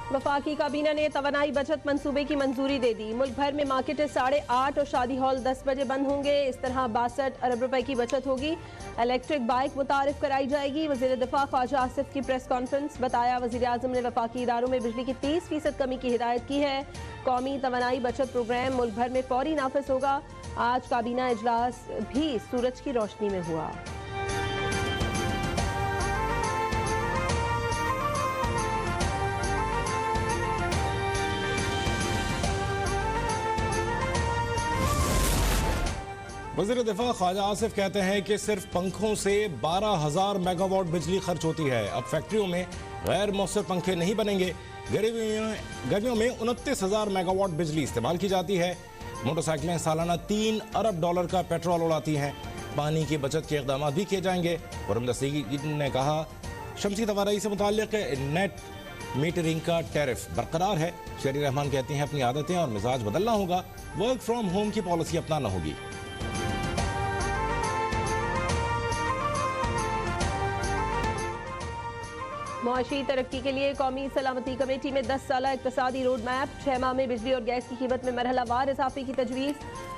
वफाकी काबीना ने तवानाई बचत मंसूबे की मंजूरी दे दी। मुल्क भर में मार्केट 8:30 और शादी हॉल 10 बजे बंद होंगे। इस तरह 62 अरब रुपए की बचत होगी। इलेक्ट्रिक बाइक मुतारिफ कराई जाएगी। वज़ीर दिफा ख्वाजा आसिफ की प्रेस कॉन्फ्रेंस। बताया वज़ीर आज़म ने वफाकी इदारों में बिजली की 30% कमी की हिदायत की है। कौमी तवानाई बचत प्रोग्राम मुल्क भर में फौरी नाफिज होगा। आज काबीना इजलास भी सूरज की रोशनी में हुआ। वज़ीर दिफा ख्वाजा आसिफ कहते हैं कि सिर्फ पंखों से 12,000 मेगावाट बिजली खर्च होती है। अब फैक्ट्रियों में गैर मौसर पंखे नहीं बनेंगे। गर्मियों में 29,000 मेगावाट बिजली इस्तेमाल की जाती है। मोटरसाइकिलें सालाना $3 अरब का पेट्रोल उड़ाती हैं। पानी की बचत के इक़दाम भी किए जाएंगे। वरम दस्तगीर ने कहा शमसी तवानाई से मुताल्लिक़ नेट मीटरिंग का टैरिफ बरकरार है। शहरी रहमान कहते हैं अपनी आदतें और मिजाज बदलना होगा। वर्क फ्रॉम होम की पॉलिसी अपनाना होगी। मुआशी तरक्की के लिए कौमी सलामती कमेटी में 10 साला इक़्तिसादी रोड मैप। 6 माह में बिजली और गैस की कीमत में मरहलावार इजाफे की तजवीज़।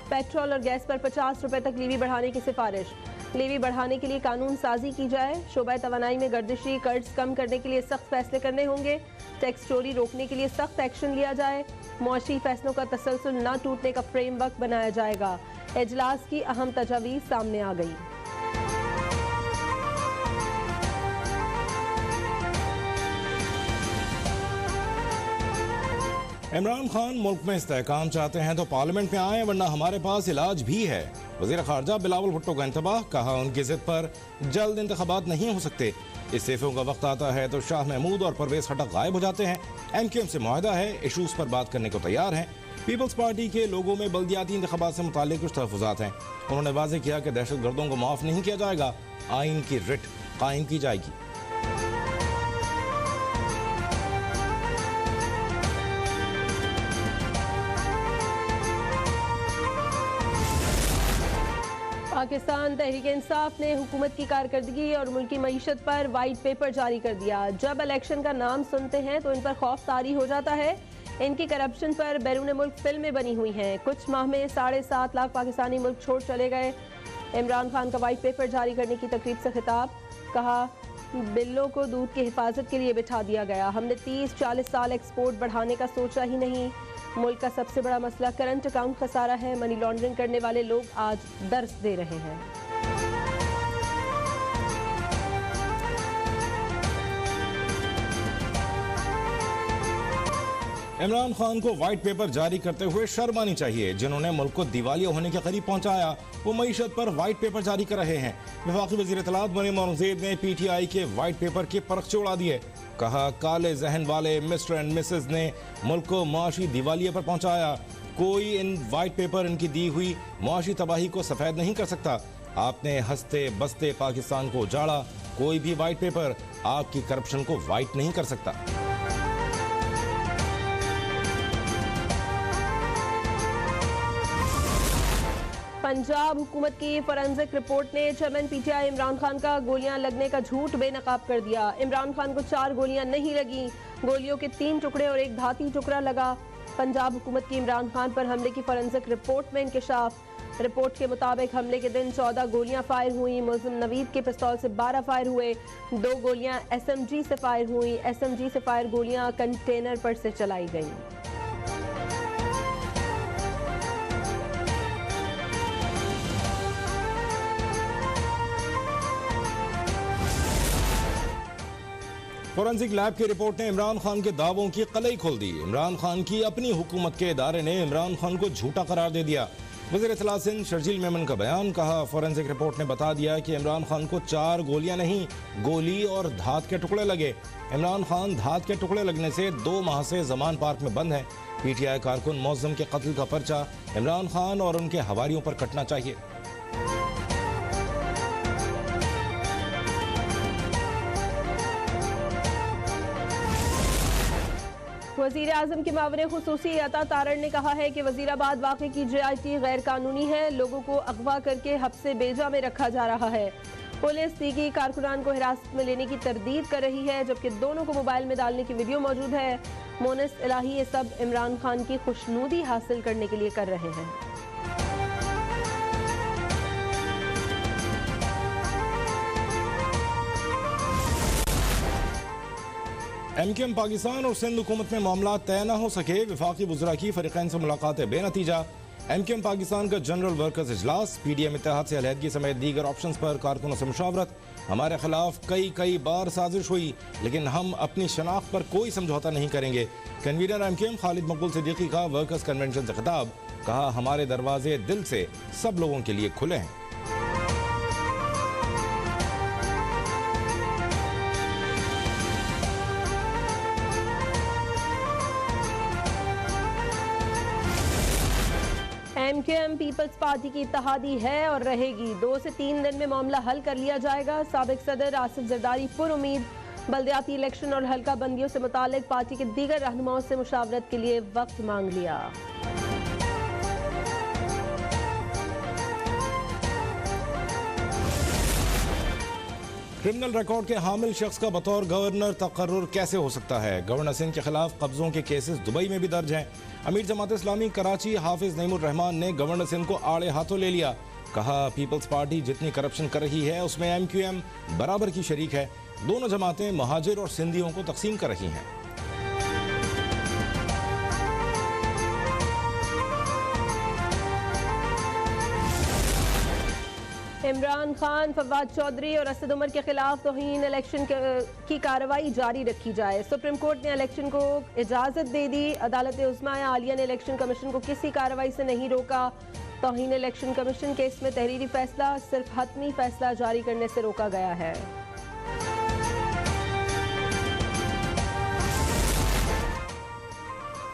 पेट्रोल और गैस पर 50 रुपए तक लीवी बढ़ाने की सिफारिश। लीवी बढ़ाने के लिए कानून साजी की जाए। शोबा तवानाई में गर्दिशी कर्ज कम करने के लिए सख्त फैसले करने होंगे। टैक्स चोरी रोकने के लिए सख्त एक्शन लिया जाए। मुआशी फैसलों का तसलसल न टूटने का फ्रेमवर्क बनाया जाएगा। इजलास की अहम तजावीज़ सामने आ गई। इमरान खान मुल्क में इस्तेहकाम चाहते हैं तो पार्लियामेंट में आए, वरना हमारे पास इलाज भी है। वज़ीर ख़ारजा बिलावल भुट्टो का इंतबाह। कहा उनकी जिद पर जल्द इंतखाबात नहीं हो सकते। इस्तीफों का वक्त आता है तो शाह महमूद और परवेज खटक गायब हो जाते हैं। MQM से मुआहदा है, इशूज़ पर बात करने को तैयार हैं। पीपल्स पार्टी के लोगों में बल्दियाती इंतखाबात से मुताल्लिक़ कुछ तहफ़्फ़ुज़ात हैं। उन्होंने वाज़ेह किया कि दहशत गर्दों को माफ़ नहीं किया जाएगा। आइन की रिट कायम की जाएगी। पाकिस्तान तहरीक इंसाफ ने हुकूमत की कारकर्दगी और मुल्की मईशत पर वाइट पेपर जारी कर दिया। जब इलेक्शन का नाम सुनते हैं तो इन पर खौफ तारी हो जाता है। इनकी करप्शन पर बैरून मुल्क फिल्में बनी हुई हैं। कुछ माह में 7.5 लाख पाकिस्तानी मुल्क छोड़ चले गए। इमरान खान का वाइट पेपर जारी करने की तकरीब से खिताब। कहा बिल्लों को दूध की हिफाजत के लिए बिठा दिया गया। हमने 30-40 साल एक्सपोर्ट बढ़ाने का सोचा ही नहीं। मुल्क का सबसे बड़ा मसला करंट अकाउंट खसारा है। मनी लॉन्ड्रिंग करने वाले लोग आज दर्स दे रहे हैं। इमरान खान को व्हाइट पेपर जारी करते हुए शर्म आनी चाहिए। जिन्होंने मुल्क को दिवालिया होने के करीब पहुंचाया, वो मईशत पर व्हाइट पेपर जारी कर रहे हैं। वफाकी वज़ीर इत्तलात मरीम औरंगज़ेब ने PTI के व्हाइट पेपर के परखचे उड़ा दिए। कहा काले जहन वाले मिस्टर एंड मिसेज ने मुल्क को मुआशी दिवालिया पर पहुंचाया। कोई इन व्हाइट पेपर इनकी दी हुई मुआशी तबाही को सफेद नहीं कर सकता। आपने हंसते बसते पाकिस्तान को उजाड़ा। कोई भी व्हाइट पेपर आपकी करप्शन को व्हाइट नहीं कर सकता। पंजाब हुकूमत की फॉरेंसिक रिपोर्ट ने चेयरमैन PTI इमरान खान का गोलियां लगने का झूठ बेनकाब कर दिया। इमरान खान को 4 गोलियां नहीं लगी। गोलियों के 3 टुकड़े और एक धाती टुकड़ा लगा। पंजाब हुकूमत की इमरान खान पर हमले की फॉरेंसिक रिपोर्ट में इंकशाफ। रिपोर्ट के मुताबिक हमले के दिन 14 गोलियां फायर हुई। मुलजिम नवीद के पिस्तौल से 12 फायर हुए। 2 गोलियां SMG से फायर हुई। SMG से फायर गोलियां कंटेनर पर से चलाई गई। फोरेंसिक लैब की रिपोर्ट ने इमरान खान के दावों की कलई खोल दी। इमरान खान की अपनी हुकूमत के इदारे ने इमरान खान को झूठा करार दे दिया। वज़ीर इत्तलात सिंध शर्जील मेमन का बयान। कहा फोरेंसिक रिपोर्ट ने बता दिया कि इमरान खान को 4 गोलियां नहीं, गोली और धात के टुकड़े लगे। इमरान खान धात के टुकड़े लगने से 2 माह से जमान पार्क में बंद है। PTI कारकुन मौज़म के कत्ल का पर्चा इमरान खान और उनके हवारियों पर कटना चाहिए। वज़ीर आज़म के मावरे खुसूसी अता तारड़ ने कहा है कि वज़ीराबाद वाक़े की JIT गैर कानूनी है। लोगों को अगवा करके हब्से बेजा में रखा जा रहा है। पुलिस सीगी कारकुनान को हिरासत में लेने की तरदीद कर रही है, जबकि दोनों को मोबाइल में डालने की वीडियो मौजूद है। मोनस इलाही ये सब इमरान खान की खुशनुदी हासिल करने के लिए कर रहे हैं। MQM पाकिस्तान और सिंध हुकूमत में मामला तय न हो सके, वफाकी वज़रा की फरीक़ैन से मुलाकातें बेनतीजा। MQM पाकिस्तान का जनरल वर्कर्स इजलास, PDM इत्तेहाद से अलहदगी समेत दीगर ऑप्शंस पर कारकुनों से मुशावरत। हमारे खिलाफ कई बार साजिश हुई, लेकिन हम अपनी शनाख्त पर कोई समझौता नहीं करेंगे। कन्वीनर MQM खालिद मकबूल सिद्दीकी का वर्कर्स कन्वेंशन से खिताब, कहा हमारे दरवाजे दिल से सब लोगों के लिए खुले हैं। MQM पीपल्स पार्टी की इत्तेहादी है और रहेगी। 2 से 3 दिन में मामला हल कर लिया जाएगा। साबिक सदर आसिफ जरदारी पुरुमीद बल्दियाती इलेक्शन और हल्का बंदियों से मुतालिक पार्टी के दीगर रहनुमाओं से मुशावरत के लिए वक्त मांग लिया। क्रिमिनल रिकॉर्ड के हामिल शख्स का बतौर गवर्नर तकर्रुर कैसे हो सकता है? गवर्नर सिंध के खिलाफ कब्जों के केसेस दुबई में भी दर्ज हैं। अमीर जमात इस्लामी कराची हाफिज नईमुर रहमान ने गवर्नर सिंध को आड़े हाथों ले लिया। कहा पीपल्स पार्टी जितनी करप्शन कर रही है उसमें MQM बराबर की शरीक है। दोनों जमातें महाजिर और सिंधियों को तकसीम कर रही हैं। इमरान खान, फवाद चौधरी और असद उमर के खिलाफ तौहीन इलेक्शन की कार्रवाई जारी रखी जाए। सुप्रीम कोर्ट ने इलेक्शन को इजाजत दे दी। अदालत उज़्मा आलिया ने इलेक्शन कमीशन को किसी कार्रवाई से नहीं रोका। तौहीन इलेक्शन कमीशन केस में तहरीरी फैसला, सिर्फ हतमी फैसला जारी करने से रोका गया है।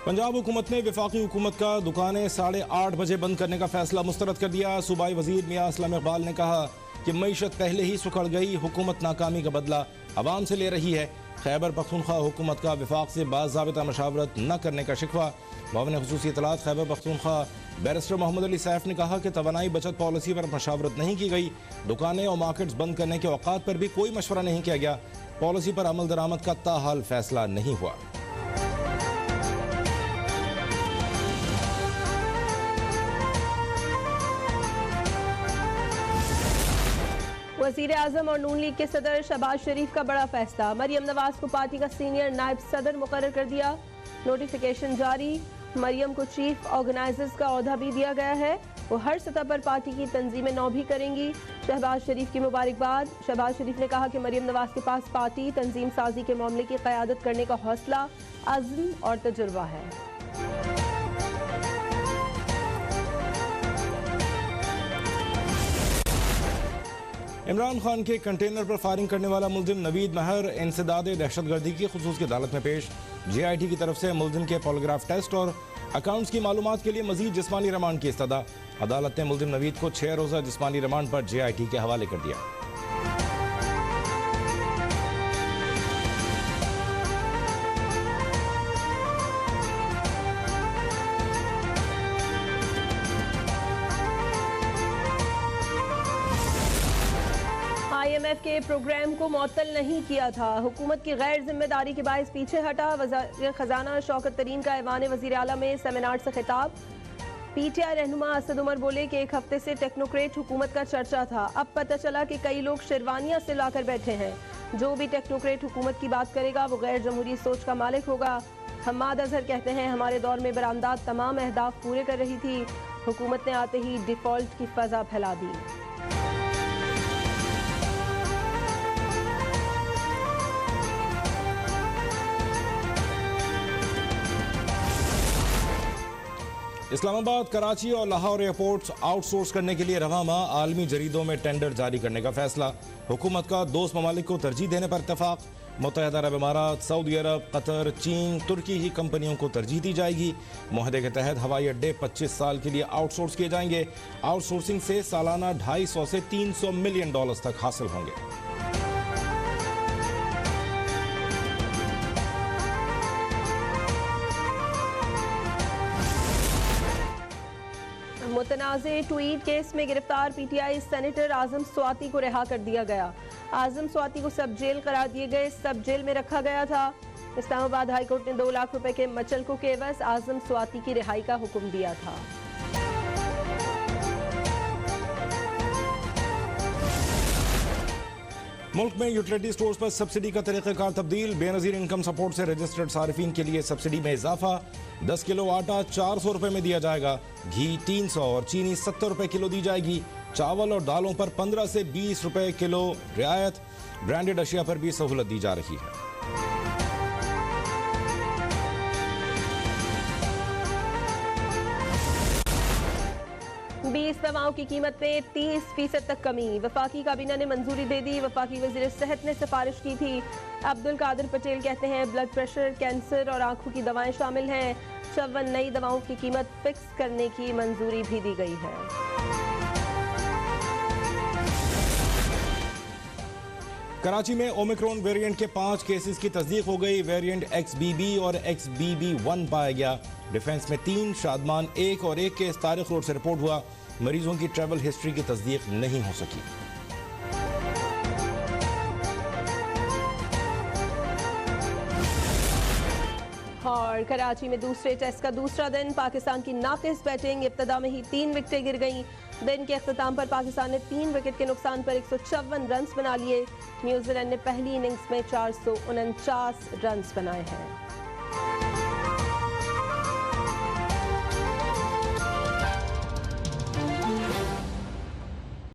पंजाब हुकूमत ने वफाकी हुकूमत का दुकानें 8:30 बजे बंद करने का फैसला मुस्तरद कर दिया। सूबाई वजीर मियां असलम इकबाल ने कहा कि मईशत पहले ही सुखड़ गई, हुकूमत नाकामी का बदला अवाम से ले रही है। खैबर पख्तूनख्वा हुकूमत का वफाक से बाज़ाबिता मशावरत न करने का शिकवा। मुआविन खुसूसी इत्तलात खैबर पख्तूनख्वा बैरिस्टर मोहम्मद अली सैफ ने कहा कि तवानाई बचत पॉलिसी पर मशावरत नहीं की गई। दुकानें और मार्केट्स बंद करने के औकात पर भी कोई मशवरा नहीं किया गया। पॉलिसी पर अमल दरामद का ताहाल फैसला नहीं हुआ। वज़ीर आज़म और नून लीग के सदर शहबाज शरीफ का बड़ा फैसला। मरियम नवाज को पार्टी का सीनियर नायब सदर मुकर्रर कर दिया। नोटिफिकेशन जारी। मरियम को चीफ ऑर्गेनाइजर्स का ओहदा भी दिया गया है। वो हर सतह पर पार्टी की तंजीमें नौ भी करेंगी। शहबाज शरीफ की मुबारकबाद। शहबाज शरीफ ने कहा कि मरियम नवाज के पास पार्टी तंजीम साजी के मामले की क़यादत करने का हौसला, अज़्म और तजुर्बा है। इमरान खान के कंटेनर पर फायरिंग करने वाला मुलजिम नवीद महर इंसदाद दहशतगर्दी की खुसूस की अदालत में पेश। JIT की तरफ से मुलजिम के पॉलीग्राफ टेस्ट और अकाउंट्स की मालूमात के लिए मजीद जिस्मानी रिमांड की इस्तदा। अदालत ने मुलजिम नवीद को 6 रोज़ा जिस्मानी रिमांड पर JIT के हवाले कर दिया। IMF के प्रोग्राम को मुअत्तल नहीं किया था। हुकूमत की गैर जिम्मेदारी के बायस पीछे हटा। वज़ीर खजाना शौकत तरीन का ऐवान वज़ीर आला में सेमिनार से खिताब। PTI रहनुमा असद उमर बोले कि 1 हफ्ते से टेक्नोक्रेट हुकूमत का चर्चा था, अब पता चला कि कई लोग शेरवानियां से लाकर बैठे हैं। जो भी टेक्नोक्रेट हुकूमत की बात करेगा वो गैर जमहूरी सोच का मालिक होगा। हम्माद अजहर कहते हैं हमारे दौर में बरामदात तमाम अहदाफ पूरे कर रही थी, हुकूमत ने आते ही डिफॉल्ट की फजा फैला दी। इस्लामाबाद, कराची और लाहौर एयरपोर्ट्स आउटसोर्स करने के लिए रवामा। आलमी जरीदों में टेंडर जारी करने का फैसला। हुकूमत का दोस्त ममालिक को तरजीह देने पर इत्तफाक। मुत्तहिदा अरब इमारात, सऊदी अरब, कतर, चीन, तुर्की की कंपनियों को तरजीह दी जाएगी। मुआहदे के तहत हवाई अड्डे 25 साल के लिए आउटसोर्स किए जाएंगे। आउटसोर्सिंग से सालाना $250 से $300 मिलियन तक हासिल होंगे। मुतनाज़े ट्वीट केस में गिरफ्तार पीटीआई सेनेटर आजम स्वाति को रिहा कर दिया गया। आजम स्वाति को सब जेल करार दिए गए, सब जेल में रखा गया था। इस्लामाबाद हाईकोर्ट ने 2 लाख रुपए के मचल को के एवज आजम स्वाति की रिहाई का हुक्म दिया था। मुल्क में यूटिलिटी स्टोर्स पर सब्सिडी का तरीक़ाकार तब्दील। बेनज़ीर इनकम सपोर्ट से रजिस्टर्ड सारिफीन के लिए सब्सिडी में इजाफा। 10 किलो आटा 400 रुपए में दिया जाएगा, घी 300 और चीनी 70 रुपए किलो दी जाएगी। चावल और दालों पर 15 से 20 रुपए किलो रियायत। ब्रांडेड अशिया पर भी सहूलत दी जा रही है। बीस दवाओं की कीमत में 30% तक कमी। वफाकी काबीना ने मंजूरी दे दी। वफाकी वजीर सेहत ने सिफारिश की थी। अब्दुल कादिर पटेल कहते हैं ब्लड प्रेशर, कैंसर और आंखों की दवाएं शामिल हैं। 54 नई दवाओं की कीमत फिक्स करने की मंजूरी भी दी गई है। कराची में ओमिक्रॉन वेरिएंट के 5 केसेस की तस्दीक हो गई। वेरिएंट XBB और XBB1 पाया गया। डिफेंस में 3, शादमान 1 और 1 केस तारिक रोड से रिपोर्ट हुआ। मरीजों की ट्रैवल हिस्ट्री की तस्दीक नहीं हो सकी। और कराची में दूसरे टेस्ट का दूसरा दिन पाकिस्तान की नाकिस बैटिंग। इब्तदा में ही 3 विकेटें गिर गईं। दिन के अख्ताम पर पाकिस्तान ने 3 विकेट के नुकसान पर 154 रन बना लिए। न्यूजीलैंड ने पहली इनिंग्स में 449 रन बनाए हैं।